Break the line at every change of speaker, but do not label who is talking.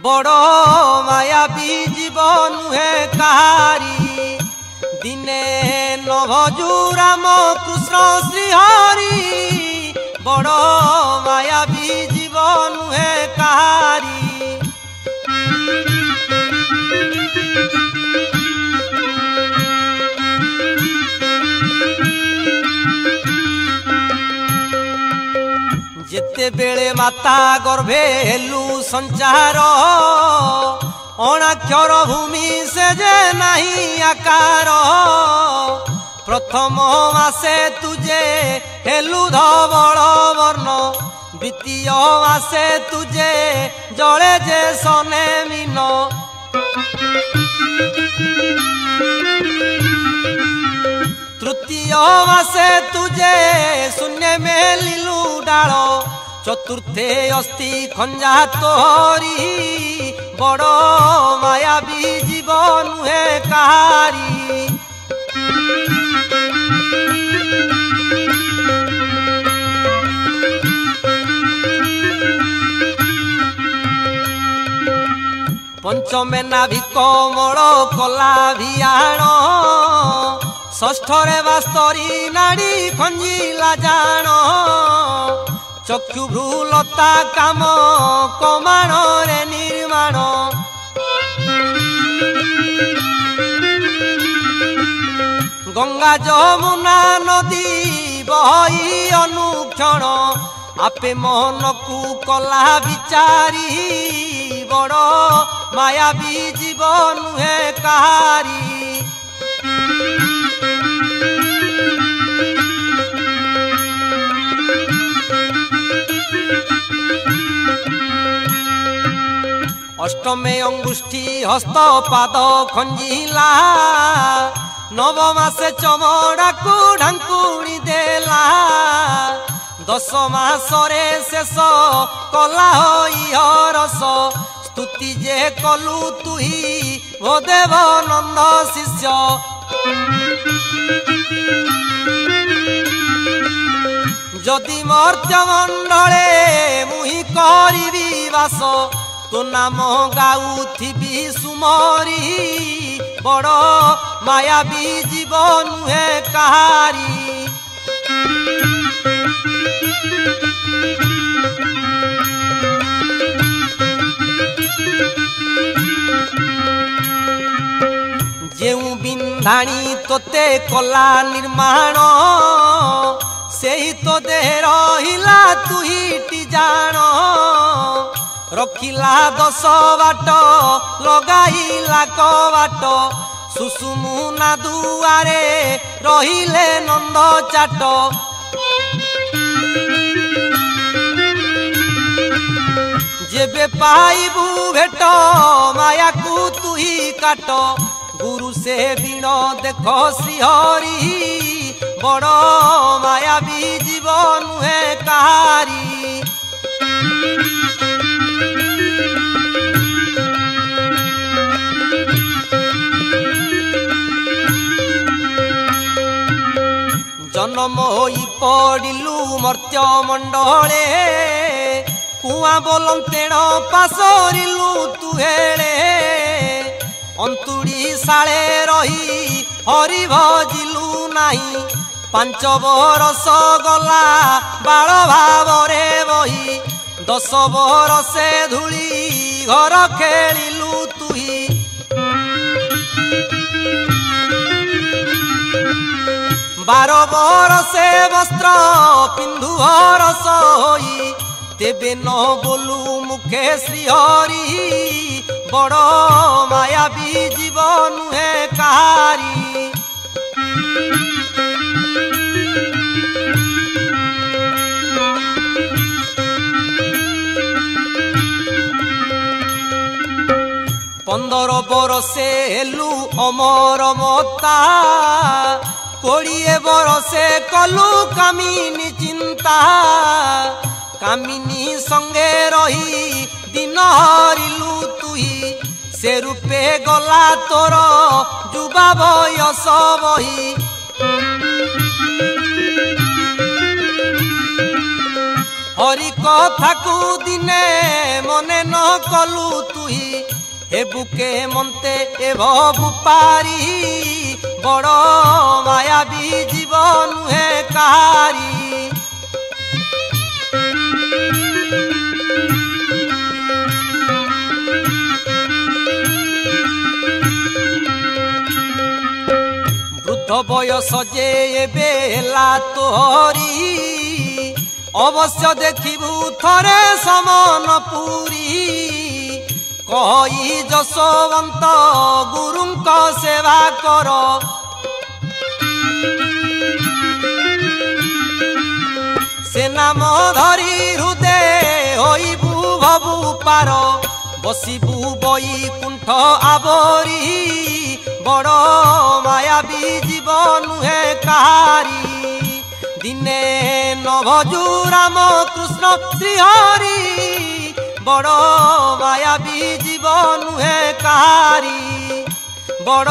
बड़ मायाबी जीवन नुहे कहारी दिने नभजु राम कृष्ण श्रीहरि बड़ मायाबी जीवन नुहे कहारी जेते बेले माता गर्भे हेलु संचार अणाक्षर भूमि से जे नहीं आकार प्रथम मासे तुझे हेलु धवल वर्ण द्वितीय मासे तुझे जले जे सने मीन तृतीय मासे तुझे शून्य में लीलू डाल चतुर्थे अस्ति खंजा तोहरी बड़ मायाबी जीवन नुहे कहारी पंचमे नाभि कमल कला भियाण षष्ठरे बास्तरी नाड़ी खंजिला जान चक्षु भ्रूलता काम कमाण रे निर्माण गंगा जमुना नदी बही अनुक्षण आपे मोहन को कला विचारी बड़ मायाबी जीवन नुहे कहारी अष्टमे अंगुष्ठी हस्त पाद खंजिला नवमासे चमड़ा को ढांकुणी देला दश मासरे शेष कला हरस स्तुति जे कलु तुही भदेव नंद शिष्य जदि मर्त्य मंडले मुहि करिबी वास तो नाम गाउथिबी सुमरी बड़ मायाबी जीवन नुहे कहारी जेउ बिंधाणी तोते कला निर्माण से ही तो देह रहिला तुहीटी जान रखिला 10 बाट लगाइला कबाट सुसुमुना दुआरे रहिले नंद चाट जेबे पाइबू भेट माया को तुही काट गुरु से बिण देख श्रीहरि बड़ मायाबी जीवन नुहे कहारी जन्म होई पड़िलु मर्त्य मंडले कुआ बोलंतेण पासरिलु तुहेले अंतुड़ी साले रही हरि भजिलु नाही 5 बरस गला बाल भावरे बही 10 बरसे धूली घर खेलिलु तुही 12 बरसे वस्त्र पिंधु हरस होई तेबे न बोलू मुखे श्रीहरि बड़ मायाबी जीवन नुहे कहारी पंदर बरसे हेलु अमर मता 20 बरसे कलु कामिनी चिंता कामिनी संगे रही दिन हरिलु तुही से रूपे गला तोर जुबा बयस बही हरि कथा को दिने मने न कलु तुही हे बुके मन्ते ए भवु पारी बड़ मायावी जीवन हे कहारी वृद्ध बयस जे एबेला तोहरी अवश्य देखिबू थरे समन पुरी कही जशवंत गुरुंक सेवा कर से नाम धरी हृदय होइबू भवु पार बसिबू बैकुंठ आवरी बड़ मायावी जीवन हे कहारी दिने नभजू राम कृष्ण श्रीहरि बड़ मायावी जीवन हे कहारी बड़